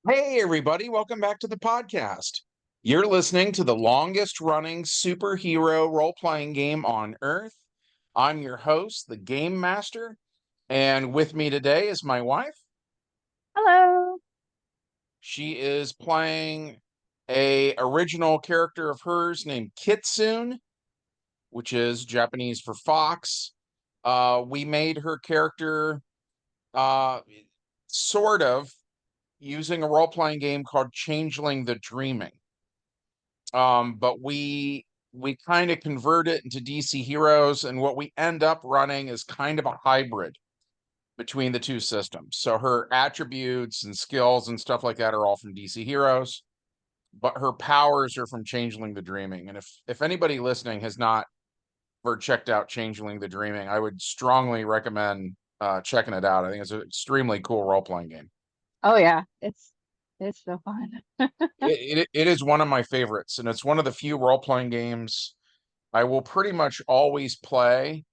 Hey, everybody, welcome back to the podcast. You're listening to the longest running superhero role playing game on Earth. I'm your host, the Game Master, and with me today is my wife. Hello. She is playing a original character of hers named Kitsune, which is Japanese for fox. We made her character uh, sort of using a role playing game called Changeling the Dreaming. But we kind of convert it into DC Heroes, and what we end up running is kind of a hybrid between the two systems. So her attributes and skills and stuff like that are all from DC Heroes, but her powers are from Changeling the Dreaming. And if anybody listening has not ever checked out Changeling the Dreaming, I would strongly recommend checking it out. I think it's an extremely cool role playing game. Oh yeah, it's so fun. It is one of my favorites, and it's one of the few role playing games I will pretty much always play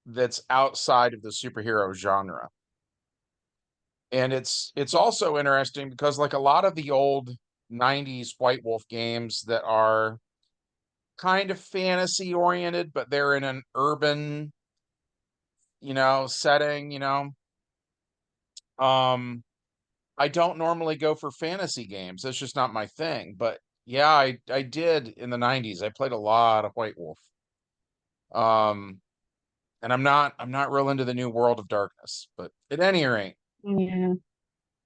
that's outside of the superhero genre. And it's also interesting because like a lot of the old 90s White Wolf games that are kind of fantasy oriented, but they're in an urban, setting, um I don't normally go for fantasy games. That's just not my thing. But yeah, I did in the 90s. I played a lot of White Wolf. Um and I'm not real into the new World of Darkness, but at any rate, Yeah.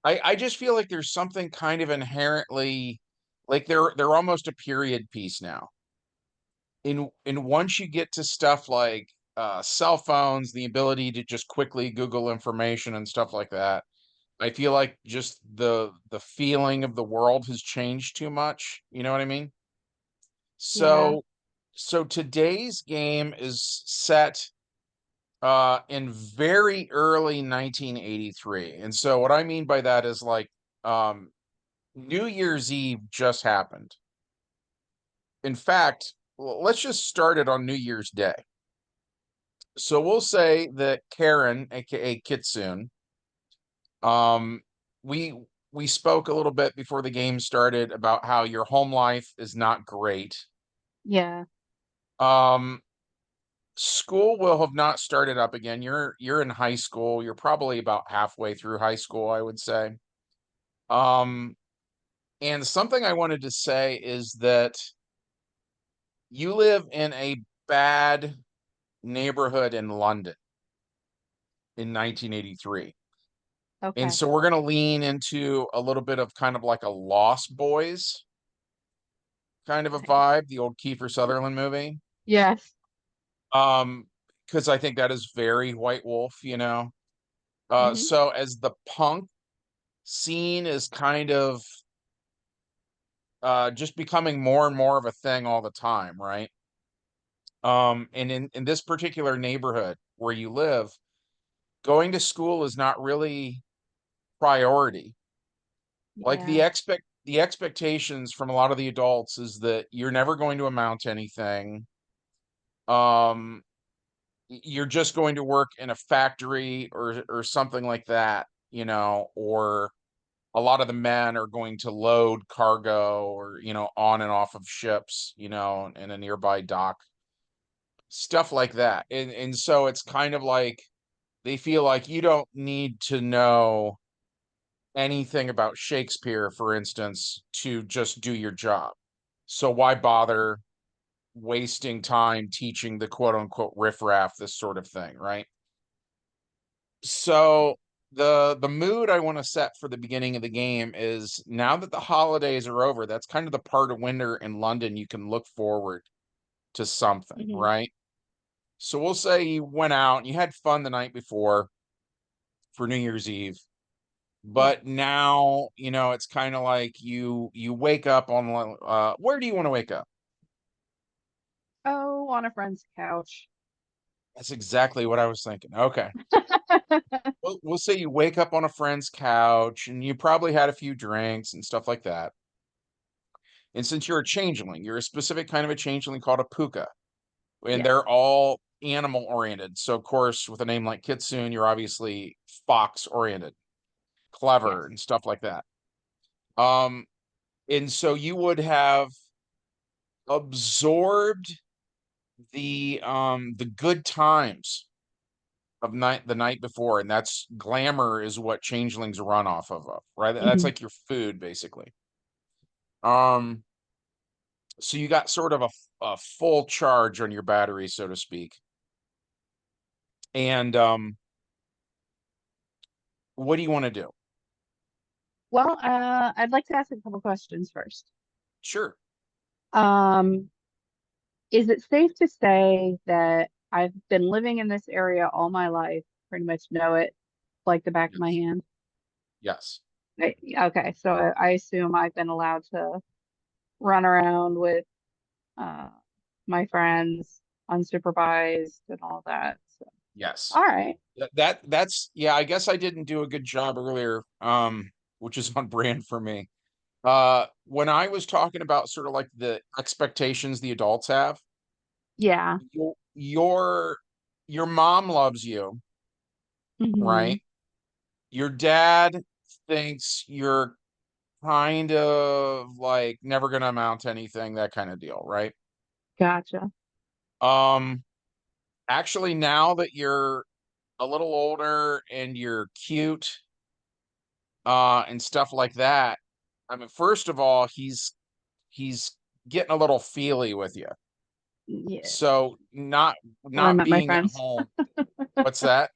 I just feel like there's something kind of inherently like they're almost a period piece now. In once you get to stuff like cell phones, the ability to just quickly Google information and stuff like that, I feel like just the feeling of the world has changed too much. You know what I mean? Yeah. So today's game is set in very early 1983. And so what I mean by that is like um New Year's Eve just happened. In fact, let's just start it on New Year's Day. So we'll say that Karen, aka Kitsune, um we we spoke a little bit before the game started about how your home life is not great. Yeah. Um School will have not started up again. You're in high school. You're probably about halfway through high school, I would say. Um, and something I wanted to say is that you live in a bad neighborhood in London in 1983. And Okay. so we're going to lean into a little bit of kind of like a Lost Boys kind of a Nice. vibe, the old Kiefer Sutherland movie. Yes. Um, because I think that is very White Wolf. Hmm. So as the punk scene is kind of just becoming more and more of a thing all the time, right? And in this particular neighborhood where you live, going to school is not really priority. Like Yeah. the expectations from a lot of the adults is that you're never going to amount to anything. Um, you're just going to work in a factory or something like that, or a lot of the men are going to load cargo or on and off of ships in a nearby dock, stuff like that. And so it's kind of like they feel like you don't need to know anything about Shakespeare, for instance, to just do your job. So why bother wasting time teaching the quote unquote riffraff this sort of thing, right? So the mood I want to set for the beginning of the game is now that the holidays are over, that's kind of the part of winter in London you can look forward to something, Hmm. right? So we'll say you went out and you had fun the night before for New Year's Eve, Yeah. but now, it's kind of like you wake up on where do you want to wake up? Oh, on a friend's couch. That's exactly what I was thinking. Okay. We'll say you wake up on a friend's couch and you probably had a few drinks and stuff like that. And since you're a changeling, you're a specific kind of a changeling called a puka, and Yes. they're all animal oriented. So, of course, with a name like Kitsune, you're obviously fox oriented, clever, Yes. and stuff like that. Um, and so you would have absorbed the good times of the night before, and that's glamour is what changelings run off of, right? That's Mhm. like your food, basically. Um, so you got sort of a full charge on your battery, so to speak. And what do you want to do? Well, I'd like to ask a couple questions first. Sure. Um, is it safe to say that I've been living in this area all my life, pretty much know it like the back of my Yes. hand? Yes. Okay, so I assume I've been allowed to run around with uh, my friends unsupervised and all that. So, Yes. all right. That's yeah, I guess I didn't do a good job earlier, which is on brand for me. When I was talking about sort of like the expectations the adults have, Yeah. your your your mom loves you, Hmm. right? Your dad thinks you're kind of like never gonna amount to anything, that kind of deal, right? Gotcha. Um, actually, now that you're a little older and you're cute, and stuff like that, I mean, first of all, he's getting a little feely with you. Yeah. So Where I not met my being at friends. home. What's that?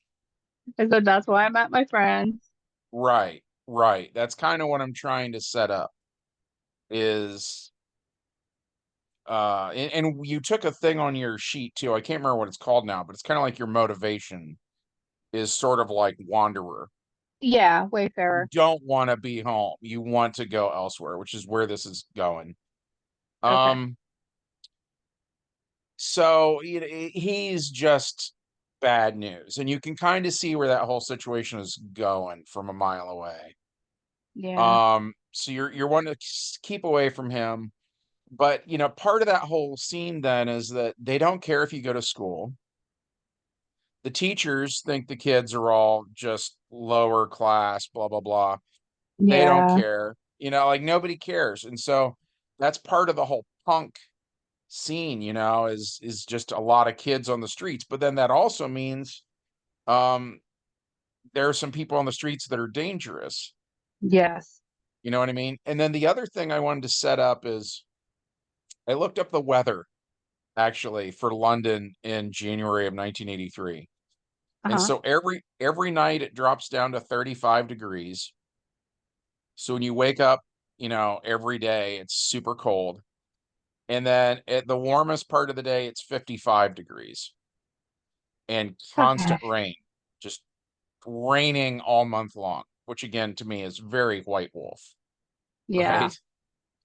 I said that's why I met my friends. Right, right. That's kind of what I'm trying to set up is and you took a thing on your sheet too. I can't remember what it's called now, but it's kind of like your motivation is sort of like wanderer. Yeah, You Wayfarer. don't want to be home. You want to go elsewhere, which is where this is going. Okay. Um, so he's just bad news, and you can kind of see where that whole situation is going from a mile away. Yeah. So you're wanting to keep away from him, but part of that whole scene then is that they don't care if you go to school. The teachers think the kids are all just lower class, blah blah blah. They don't Yeah. care. Like nobody cares. And so that's part of the whole punk scene, is just a lot of kids on the streets. But then that also means um there are some people on the streets that are dangerous. Yes. You know what I mean? And then the other thing I wanted to set up is I looked up the weather actually for London in January of 1983. And Uh-huh. so every night it drops down to 35 degrees. So when you wake up, every day it's super cold. And then at the warmest part of the day, it's 55 degrees and constant Okay. rain, just raining all month long, which again to me is very White Wolf, Yeah.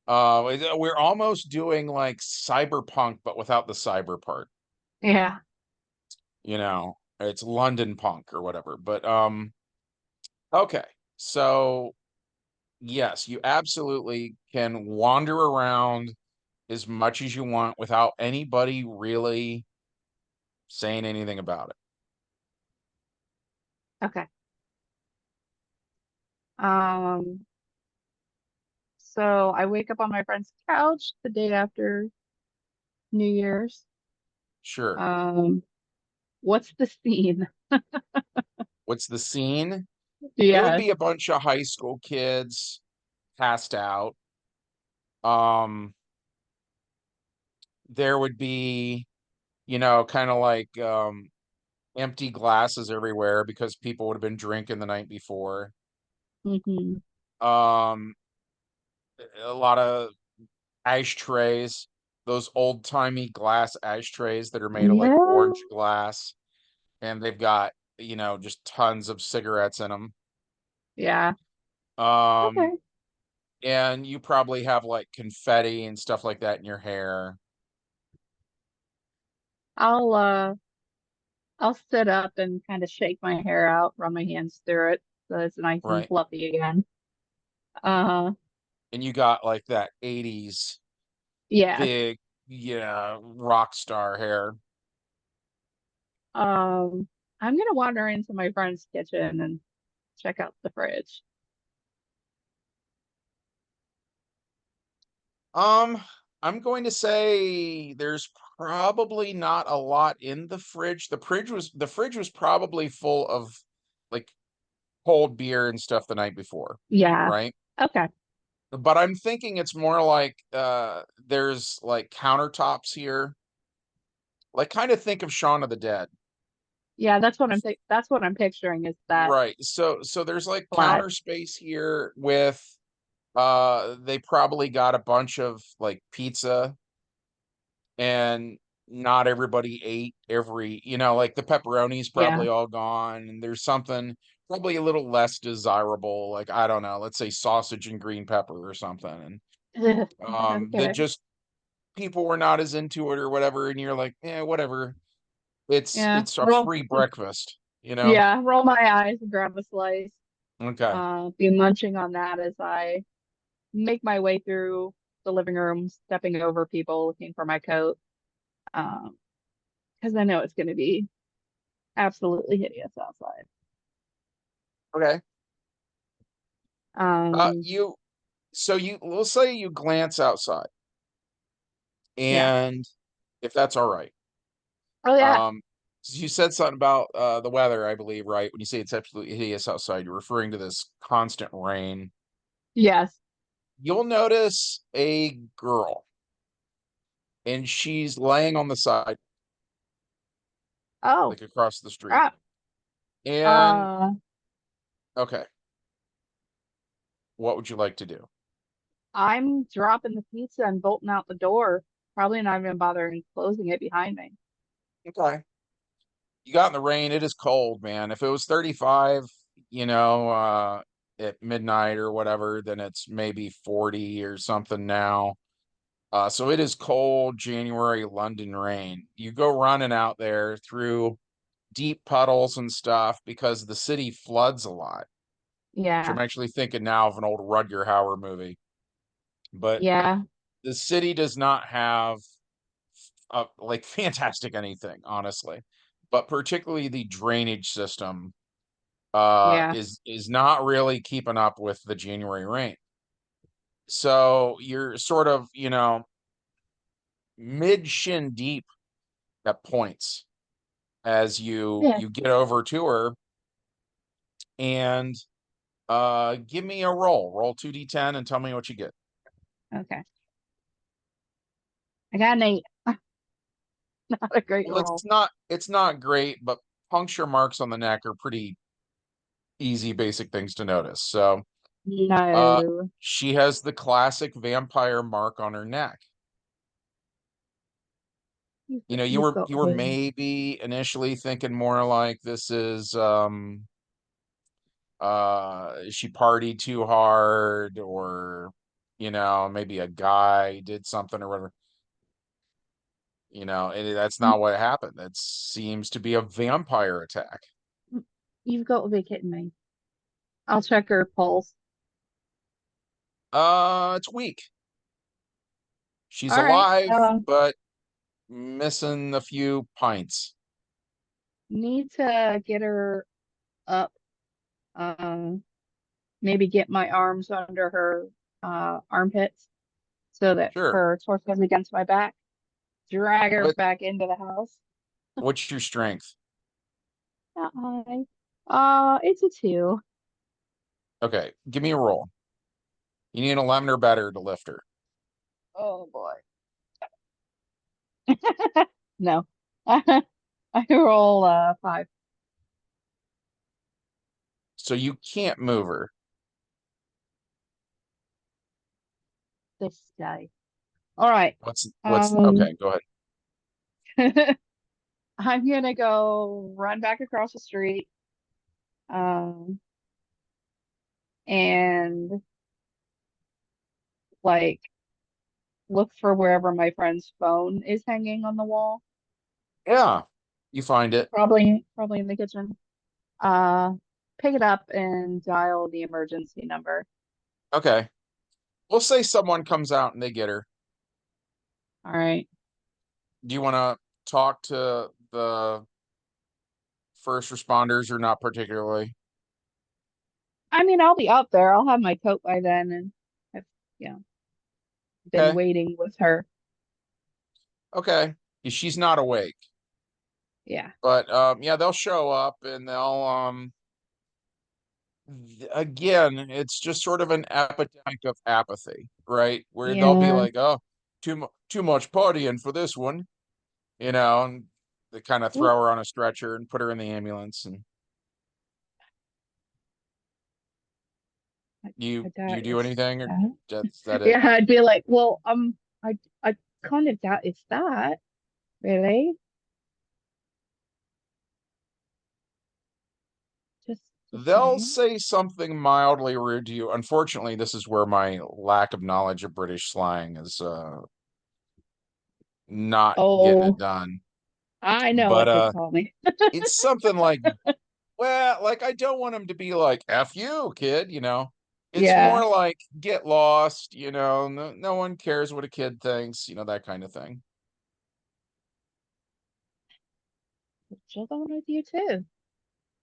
right? We're almost doing like cyberpunk, but without the cyber part. Yeah. It's London punk or whatever. But okay, so yes, you absolutely can wander around as much as you want without anybody really saying anything about it. Okay. Um, so I wake up on my friend's couch the day after New Year's. Sure. Um, what's the scene? What's the scene? It would Yes. be a bunch of high school kids passed out. Um, there would be, kind of like empty glasses everywhere because people would have been drinking the night before. Hmm. Um, a lot of ashtrays, those old-timey glass ashtrays that are made of like Yeah. orange glass, and they've got, just tons of cigarettes in them. Yeah. Um, Okay. and you probably have like confetti and stuff like that in your hair, I'll uh I'll sit up and kind of shake my hair out, run my hands through it so it's nice and right? fluffy again. Uh And you got like that 80s yes. big, yeah, rock star hair. I'm gonna wander into my friend's kitchen and check out the fridge. Um, I'm going to say there's probably not a lot in the fridge. The fridge was probably full of like cold beer and stuff the night before, Yeah. right? Okay. But I'm thinking it's more like there's like countertops here. Like kind of think of Shaun of the Dead. Yeah, that's what I'm picturing is that Right. So there's like flat. counter space here with they probably got a bunch of like pizza, and not everybody ate like the pepperoni's Yeah. probably all gone, and there's something probably a little less desirable, like I don't know, let's say sausage and green pepper or something, and that Okay. just people were not as into it or whatever, and you're like, yeah, whatever. It's Yeah. it's a free breakfast, you know? Yeah, roll my eyes and grab a slice. Okay. Be munching on that as I make my way through the living room, stepping over people, looking for my coat. Um, because I know it's going to be absolutely hideous outside. Okay. Um, You so you we'll say you glance outside, yeah. and if that's all right. Oh yeah. Um, you said something about the weather, I believe, right? When you say it's absolutely hideous outside, you're referring to this constant rain. Yes. You'll notice a girl, and she's laying on the side, Oh, like across the street. crap. And Uh, okay, what would you like to do? I'm dropping the pizza and bolting out the door. Probably not even bothering closing it behind me. Okay. You got in the rain. It is cold, man. If it was 35, at midnight or whatever, then it's maybe 40 or something now. So it is cold January London rain. You go running out there through deep puddles and stuff because the city floods a lot, which Yeah. I'm actually thinking now of an old Rutger Hauer movie. But Yeah. the city does not have like fantastic anything, honestly. But particularly the drainage system Yeah. is not really keeping up with the January rain. So you're sort of, mid shin deep at points as you Yeah. you get over to her, and give me a roll 2d10 and tell me what you get. Okay. I got an 8. Not a great Well, roll. it's not great, but puncture marks on the neck are pretty easy basic things to notice. So uh No. she has the classic vampire mark on her neck. You You've were got you were the maybe initially thinking more like this is she partied too hard, or maybe a guy did something or whatever. And that's not what happened. That seems to be a vampire attack. you've got to be kidding me. I'll check her pulse. It's weak. She's All right. alive, but missing a few pints. Need to get her up. Um, maybe get my arms under her armpits so that Sure. her torso is against my back. Drag her What back into the house. what's your strength? Not high. It's a 2. Okay, give me a roll. You need an 11 or better to lift her. Oh boy. No. I roll 5. So you can't move her. This guy. All right. What's Um, okay, go ahead. I'm gonna go run back across the street. Um, and like look for wherever my friend's phone is hanging on the wall. Yeah, you find it. Probably in the kitchen. Uh, pick it up and dial the emergency number. Okay. We'll say someone comes out and they get her. All right. Do you want to talk to the first responders or not particularly? I mean, I'll be out there. I'll have my coat by then, and if, yeah. been Okay. waiting with her. Okay. She's not awake. Yeah. But yeah, they'll show up and they'll again, it's just sort of an epidemic of apathy, right? Where they'll be Yeah. like, "Oh, too much partying for this one," and they kind of Well, throw her on a stretcher and put her in the ambulance. And I, you I do doubt you do it's anything, or that. that's that it? Yeah, I'd be like, well, I kind of doubt it's that, really. Just They'll saying. say something mildly rude to you. Unfortunately, this is where my lack of knowledge of British slang is not getting it Oh, done. I know But what they call me. it's something like, well, like I don't want him to be like "F you, kid." It's Yeah, more like get lost. No one cares what a kid thinks, that kind of thing. chill on with you too.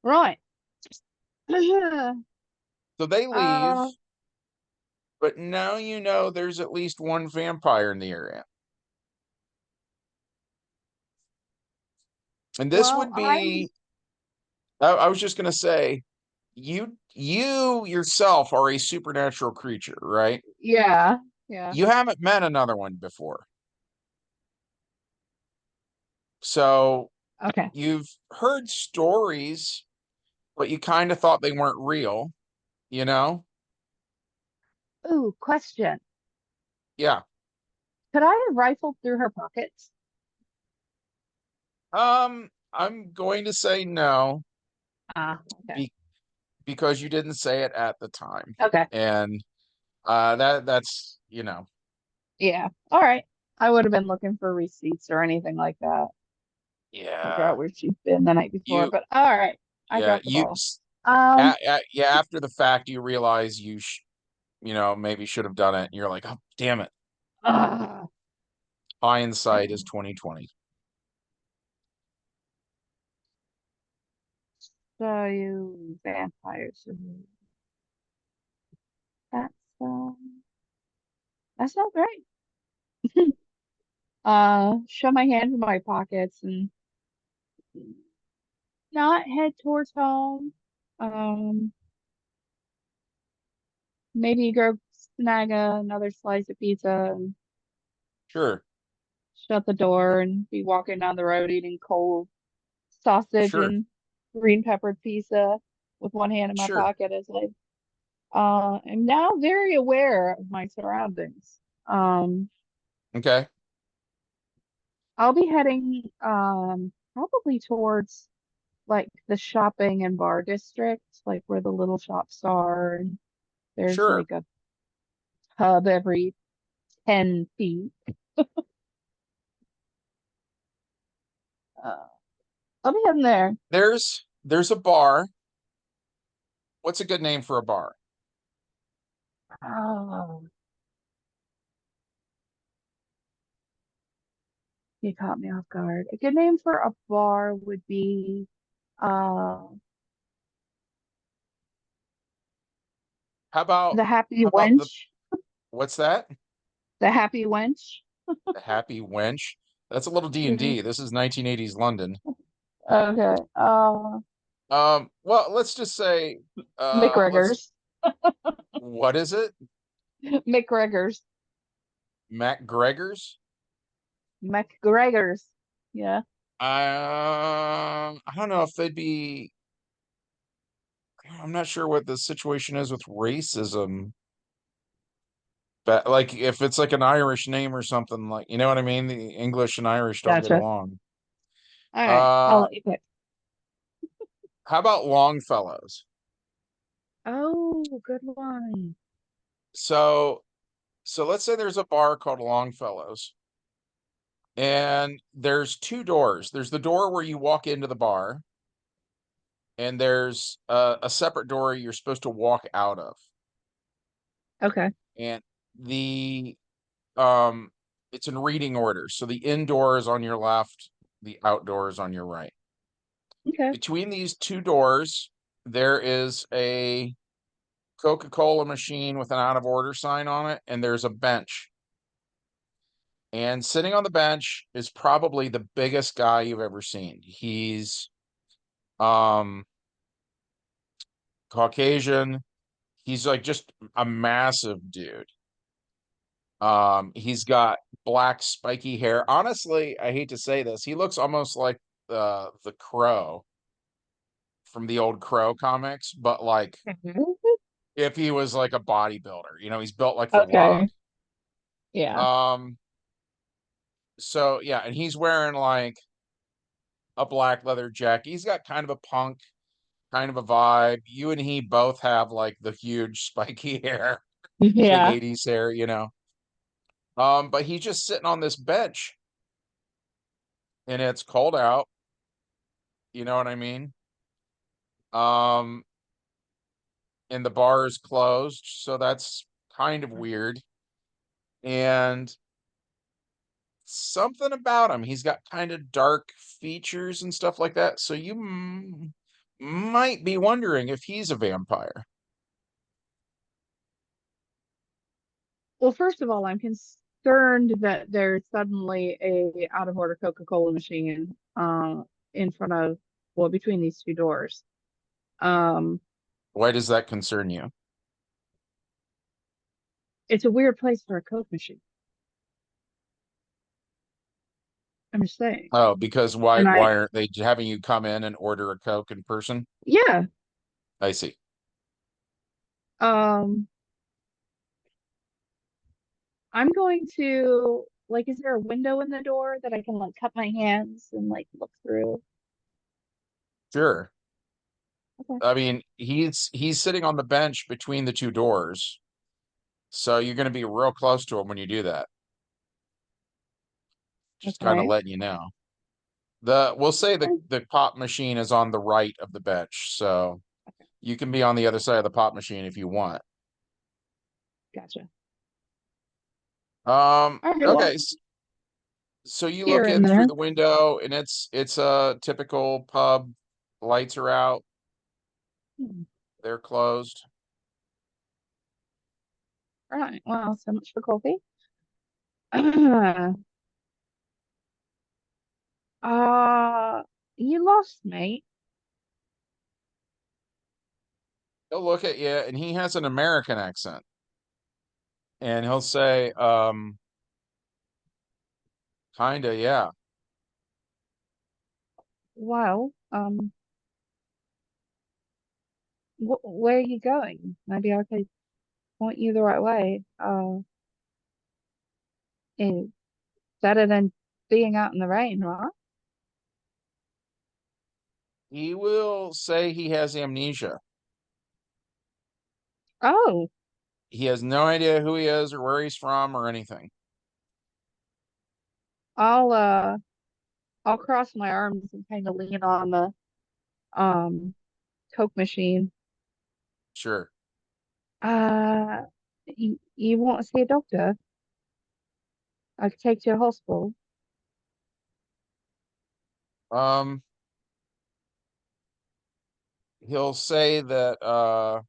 Right. So they leave, Uh, but now there's at least one vampire in the area. And this well, would be, I was just gonna say, you yourself are a supernatural creature, right? yeah, yeah. You haven't met another one before. So Okay. you've heard stories, but you kind of thought they weren't real, you know? Ooh, question. Yeah. Could I have rifled through her pockets? I'm going to say no Ah, okay. be because you didn't say it at the time. Okay. And that's. Yeah. All right. I would have been looking for receipts or anything like that. Figure Yeah. out where she's been the night before. You But all right. I yeah, dropped the ball. Um, yeah, after the fact you realize maybe should have done it. And you're like, "Oh, damn it. ah, Hindsight is damn. 2020." So you vampires. That's um that's not great. Shove my hand in my pockets and not head towards home. Um, maybe go snag another slice of pizza and Sure. shut the door and be walking down the road eating cold sausage Sure. and green peppered pizza with one hand in my Sure. pocket as I am now very aware of my surroundings. Um, Okay. I'll be heading probably towards like the shopping and bar district, like where the little shops are, and there's Sure. like a pub every 10 feet. Uh, I'll be heading there. There's a bar. What's a good name for a bar? Oh, you caught me off guard. A good name for a bar would be uh How about the Happy how about the Wench. what's that? The Happy Wench. The Happy Wench. That's a little Yeah. D&D. This is 1980s London. Okay. Well, let's just say let's McGregor's. what is it? McGregor's. MacGregor's? McGregor's. Yeah. I don't know if they'd be. I'm not sure what the situation is with racism, but like if it's like an Irish name or something, like, you know what I mean? The English and Irish don't get Gotcha. along. All right. I'll Uh, let you pick. how about Longfellows? Oh, good one. So so let's say there's a bar called Longfellows, and there's two doors. There's the door where you walk into the bar, and there's a separate door you're supposed to walk out of. Okay. And the um it's in reading order. So the indoor is on your left, the outdoor is on your right. Okay. Between these two doors, there is a Coca-Cola machine with an out of order sign on it, and there's a bench. And sitting on the bench is probably the biggest guy you've ever seen. He's um Caucasian. He's like just a massive dude. He's got black spiky hair. Honestly, I hate to say this, he looks almost like the Crow from the old Crow comics, but like Mhm. if he was like a bodybuilder, he's built like The Rock. Okay. Yeah. Um, so yeah, and he's wearing like a black leather jacket. He's got kind of a punk kind of a vibe. You and he both have like the huge spiky hair, big Yeah. 80s hair. But he's just sitting on this bench and it's cold out, you know what I mean? Um, and the bar is closed, so that's kind of weird. And something about him, he's got kind of dark features and stuff like that. So you might be wondering if he's a vampire. Well, first of all, I'm concerned that there's suddenly a out of order Coca-Cola machine in front of, well, between these two doors. Um, Why does that concern you? it's a weird place for a Coke machine. I'm just saying. Oh, because why And why aren't they having you come in and order a Coke in person? yeah, I see. um, I'm going to like, is there a window in the door that I can like cup my hands and like look through? Sure. Okay. I mean, he's sitting on the bench between the two doors, so you're going to be real close to him when you do that. Just kind of Okay. letting you know. We'll say the Okay. the pop machine is on the right of the bench, so you can be on the other side of the pop machine if you want. Gotcha. All right. Well, Okay, so you here look and in through there. the window and it's a typical pub. Lights are out, Hmm. they're closed. Right. Well, so much for coffee. Uh, you lost me. He'll look at you and he has an American accent. And he'll say, kinda, yeah. Well, where are you going? Maybe I could point you the right way. It's better than being out in the rain, right? He will say he has amnesia. Oh, He has no idea who he is or where he's from or anything. I'll uh, I'll cross my arms and kind of lean on the um Coke machine. Sure. Uh, you want to see a doctor? I could take you to the hospital. Um, he'll say that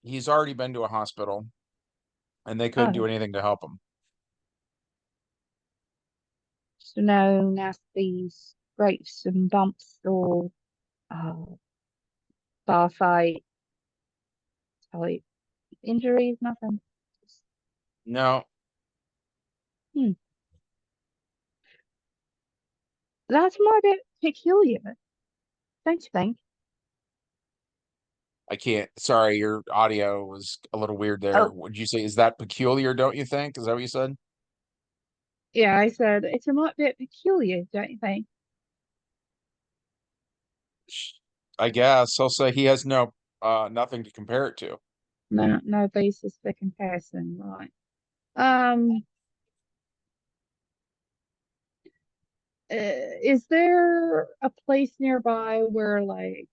he's already been to a hospital and they couldn't do Oh, anything to help him. so no nasty scrapes and bumps or bar fight type injuries, nothing. No, Hmm. That's my bit peculiar, don't you think? I can't. Sorry, your audio was a little weird there. Oh, Would you say is that peculiar, don't you think? Is that what you said? yeah, I said it's a bit peculiar, don't you think? I guess he'll say he has nothing to compare it to. No, no basis for comparison, right? Um, is there a place nearby where like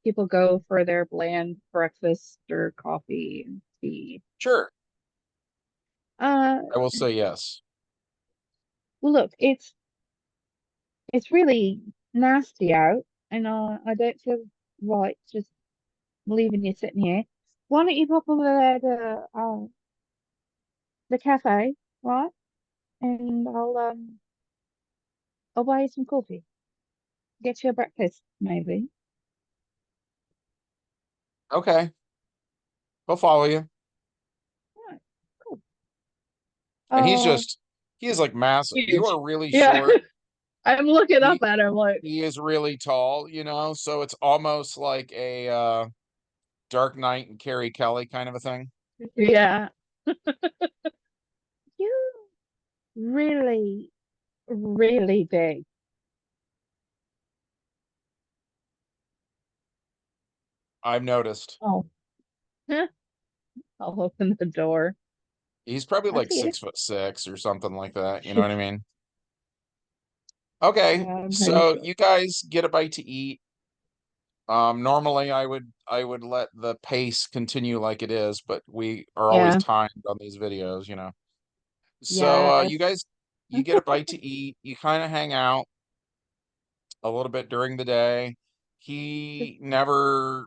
people go for their bland breakfast or coffee and tea? Sure. Uh, I will say yes. well, look, it's really nasty out, and I don't feel right just leaving you sitting here. Why don't you pop over there to the cafe lot, and I'll buy you some coffee. Get you a breakfast, maybe. Okay, he'll follow you. Right, cool. And he's Uh, just he is like massive. You huge. are really Yeah, short. I'm looking up He at him like, he is really tall, so it's almost like a Dark Knight and Carrie Kelly kind of a thing. yeah, you really, really big. I've noticed. Oh, I'll open the door. He's probably I like see it. 6'6" or something like that. You know what I mean? Okay, Yeah, I'm pretty so sure. you guys get a bite to eat. Normally I would let the pace continue like it is, but we are always Yeah. timed on these videos. So Yes. you guys you get a bite to eat, you kind of hang out a little bit during the day. He never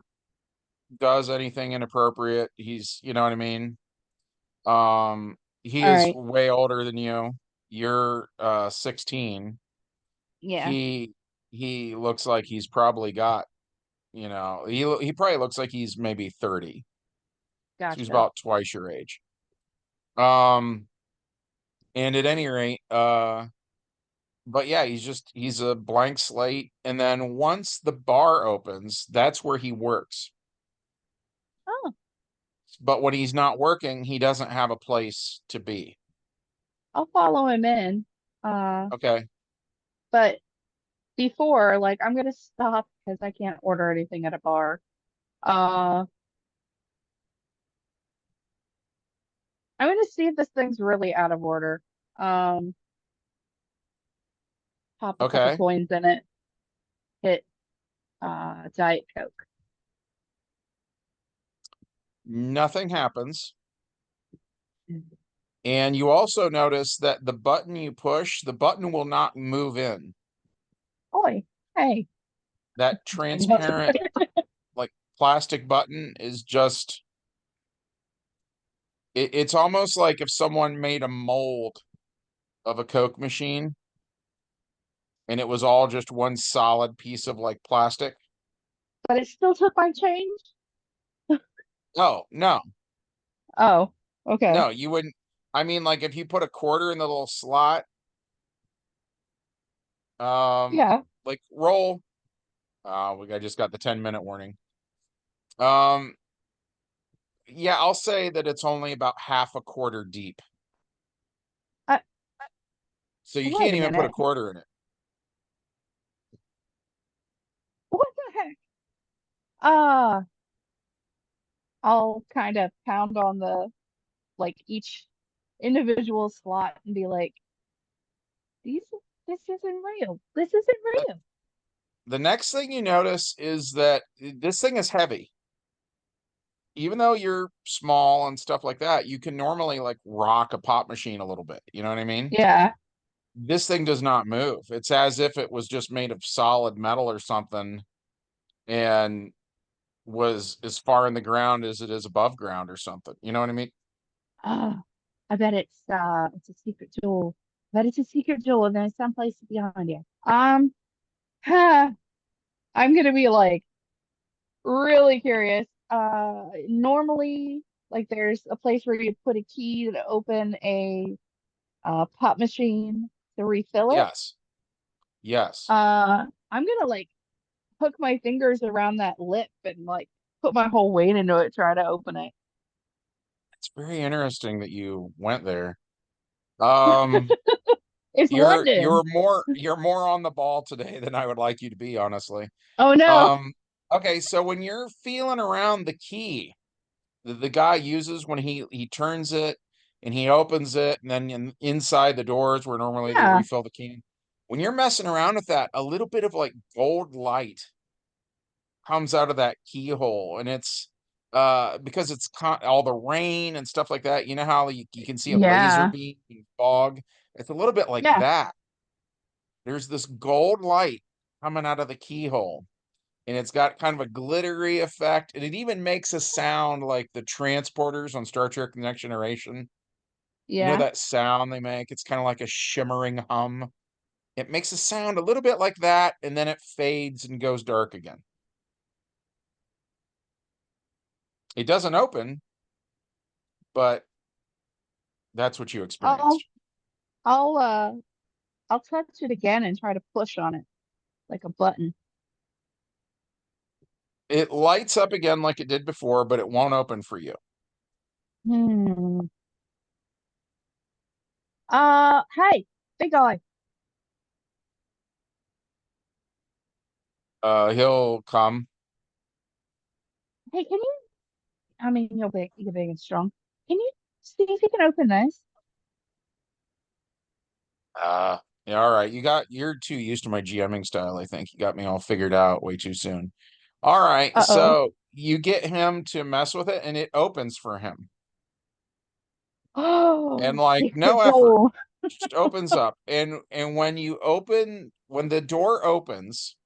does anything inappropriate. You know what I mean? He All is right. way older than you. You're 16. Yeah. He looks like he's probably got, he probably looks like he's maybe 30. So he's Gotcha. about twice your age. Um, and at any rate, but yeah, he's a blank slate. And then once the bar opens, that's where he works. Oh, But when he's not working, he doesn't have a place to be. I'll follow him in. Uh, Okay. but before, like, I'm gonna stop because I can't order anything at a bar. Uh, I'm gonna see if this thing's really out of order. Um, pop a couple Okay. coins in it, hit Diet Coke. Nothing happens. And you also notice that the button you push, the button will not move in. Oi, hey, That I'm not transparent, like plastic button is just, it's almost like if someone made a mold of a Coke machine and it was all just one solid piece of like plastic. but it still took my change. Oh, no, Oh, okay. no, you wouldn't. I mean, like if you put a quarter in the little slot, um, Yeah. like roll, I just got the 10-minute warning. Um, yeah, I'll say that it's only about half a quarter deep. I, So you wait can't a even put a minute. quarter in it. What the heck? Uh, I'll kind of pound on the like each individual slot and be like, these this isn't real. This isn't The, real. the next thing you notice is that this thing is heavy. Even though you're small and stuff like that, you can normally like rock a pop machine a little bit. You know what I mean? Yeah. This thing does not move. It's as if it was just made of solid metal or something and was as far in the ground as it is above ground or something. You know what I mean? Oh, I bet it's a secret door. I bet it's a secret door and there's someplace behind you. Huh, I'm gonna be like really curious. Normally like there's a place where you put a key to open a pop machine to refill it. Yes. Yes. I'm gonna like hook my fingers around that lip and like put my whole weight into it, try to open it. It's very interesting that you went there. Um, It's you're London. more on the ball today than I would like you to be, honestly. Oh no. Um, okay, so when you're feeling around the key the guy uses when he turns it and he opens it, and then inside the doors where normally they Yeah. refill the can, when you're messing around with that, a little bit of like gold light comes out of that keyhole, and it's because it's all the rain and stuff like that. You know how you can see a laser Yeah. beam in fog? It's a little bit like Yeah. that. There's this gold light coming out of the keyhole, and it's got kind of a glittery effect, and it even makes a sound like the transporters on Star Trek: The Next Generation. You know Yeah. that sound they make? It's kind of like a shimmering hum. It makes a sound a little bit like that, and then it fades and goes dark again. It doesn't open, but that's what you I'll experienced. I'll I'll touch it again and try to push on it like a button. It lights up again like it did before, but it won't open for you. Hmm. Hey, big guy. He'll come. Hey, can you? I mean, you're big and strong. Can you see if you can open this? Uh, yeah, all right. You're too used to my GMing style, I think. You got me all figured out way too soon. All right, Uh-oh. so you get him to mess with it and it opens for him. And Oh, like secret no effort, door. just opens up. And when the door opens,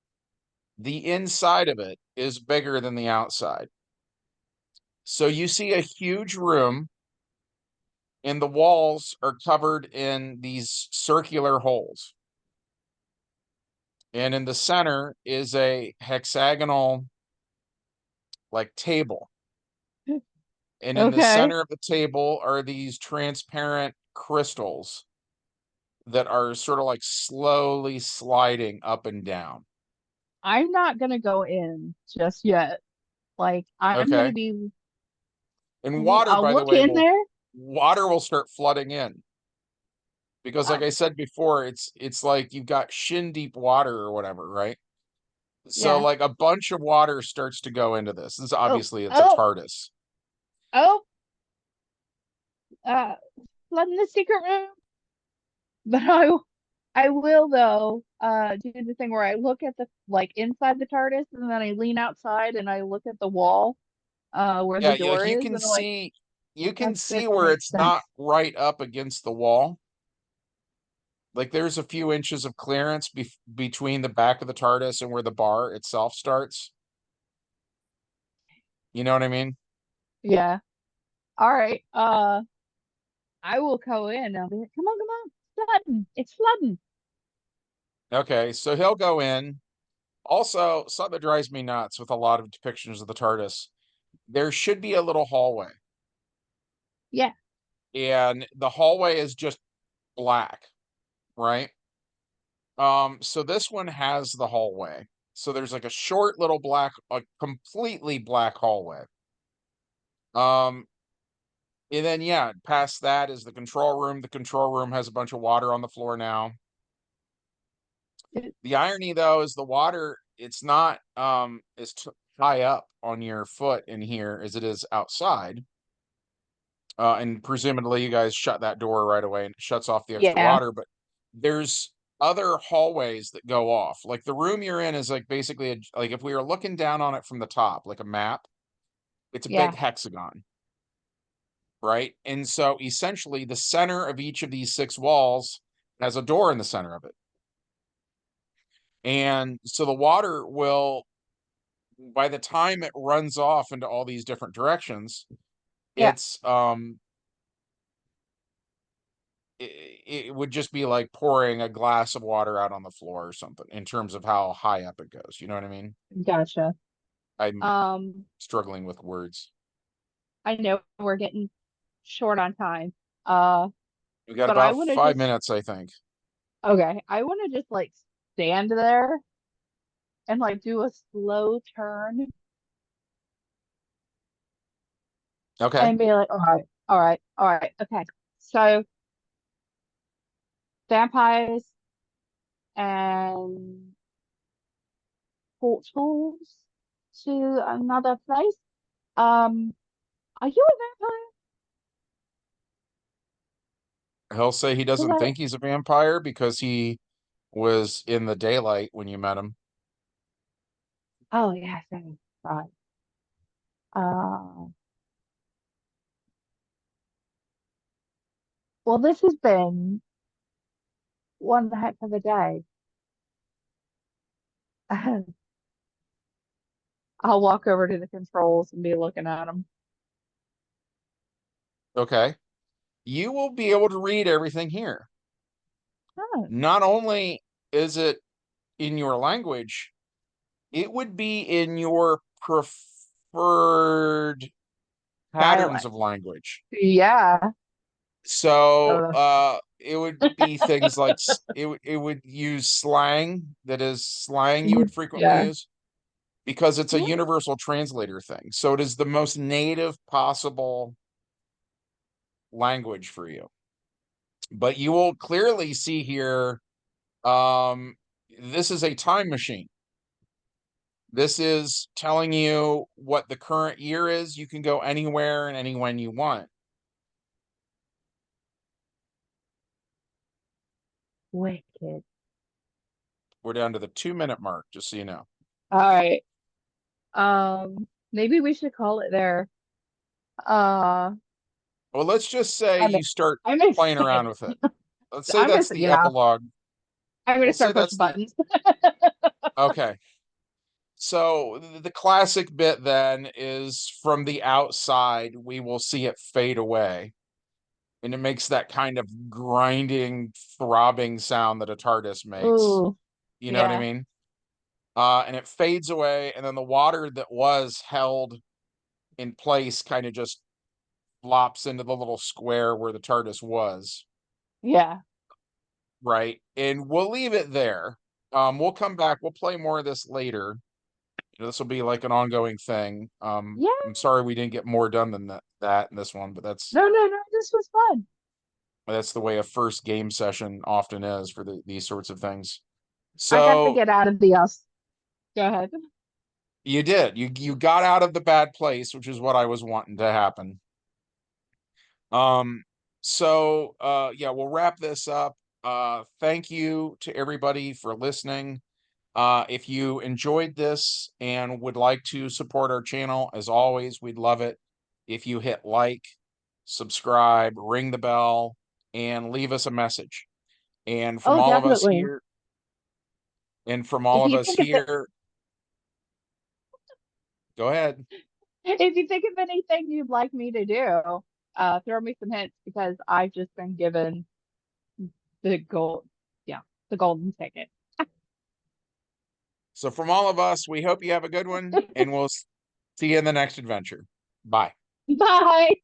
the inside of it is bigger than the outside. So you see a huge room and the walls are covered in these circular holes. And in the center is a hexagonal like table. And in the Okay. center of the table are these transparent crystals that are sort of like slowly sliding up and down. I'm not gonna go in just yet. Like, I'm gonna Okay. be, And water, I'll by the look way, in will there. water will start flooding in because like Oh, I said before, it's like you've got shin deep water or whatever, right? So yeah. like a bunch of water starts to go into this. This is Oh, obviously it's a oh, TARDIS. oh, uh, flood in the secret room. But I will though, do the thing where I look at the like inside the TARDIS and then I lean outside and I look at the wall, where the Yeah, like door is, and I'm like, you can that's see gonna where make it's not sense. right up against the wall. Like there's a few inches of clearance between the back of the TARDIS and where the bar itself starts. You know what I mean? Yeah. All right. I will go in. I'll be like, come on, flooding. It's flooding. Okay, so he'll go in. Also, something that drives me nuts with a lot of depictions of the TARDIS, there should be a little hallway, Yeah, and the hallway is just black, right? So this one has the hallway. So there's like a short little a completely black hallway. Um, and then yeah, past that is the control room. The control room has a bunch of water on the floor now. it- The irony though is the water, it's not high up on your foot in here as it is outside. And presumably you guys shut that door right away and it shuts off the extra yeah, water, but there's other hallways that go off. Like the room you're in is like basically like if we were looking down on it from the top, like a map, it's a big yeah, hexagon, right? And so essentially the center of each of these six walls has a door in the center of it. And so the water will, by the time it runs off into all these different directions, yeah. it's it would just be like pouring a glass of water out on the floor or something in terms of how high up it goes. You know what I mean? Gotcha. I'm Um, struggling with words. I know we're getting short on time. Uh, We got but I about want to five just, minutes, I think. okay, I want to just like stand there and like do a slow turn Okay. and be like, all right, okay. So vampires and portals to another place. Um, are you a vampire? He'll say he 'Cause doesn't think he's a vampire because he was in the daylight when you met him. oh yes, that's right. Uh, well, this has been one heck of a day. I'll walk over to the controls and be looking at them. Okay. you will be able to read everything here. Oh, Not only is it in your language, it would be in your preferred patterns dialect. of language. Yeah. So Uh, it would be things like it would use slang, that is slang you would frequently yeah. use, because it's a Yeah. universal translator thing. So it is the most native possible language for you. But you will clearly see here, um, this is a time machine. This is telling you what the current year is. You can go anywhere and anywhen you want. Wicked. We're down to the 2 minute mark, just so you know. All right. Maybe we should call it there. Uh, Well, let's just say I'm you start I'm playing excited. around with it. Let's say I'm gonna that's say, the yeah. epilogue. I'm gonna We'll say start that's pressing the buttons. okay. So the classic bit then is, from the outside, we will see it fade away. And it makes that kind of grinding, throbbing sound that a TARDIS makes. Ooh, You know what I yeah, mean? And it fades away, and then the water that was held in place kind of just flops into the little square where the TARDIS was, yeah, right? And we'll leave it there. We'll come back. We'll play more of this later. This will be like an ongoing thing. yeah. I'm sorry we didn't get more done than that in this one, but No, no, no. This was fun. that's the way a first game session often is for these sorts of things. I got to So get out of the house. Go ahead. you did. You got out of the bad place, which is what I was wanting to happen. Yeah, we'll wrap this up. Thank you to everybody for listening. If you enjoyed this and would like to support our channel, as always, we'd love it if you hit like, subscribe, ring the bell, and leave us a message. And from Oh, all of us definitely. here, and from all If of you us think of it, here, go ahead. if you think of anything you'd like me to do, throw me some hints because I've just been given the gold, yeah, the golden ticket. So from all of us, we hope you have a good one, and we'll see you in the next adventure. Bye. Bye.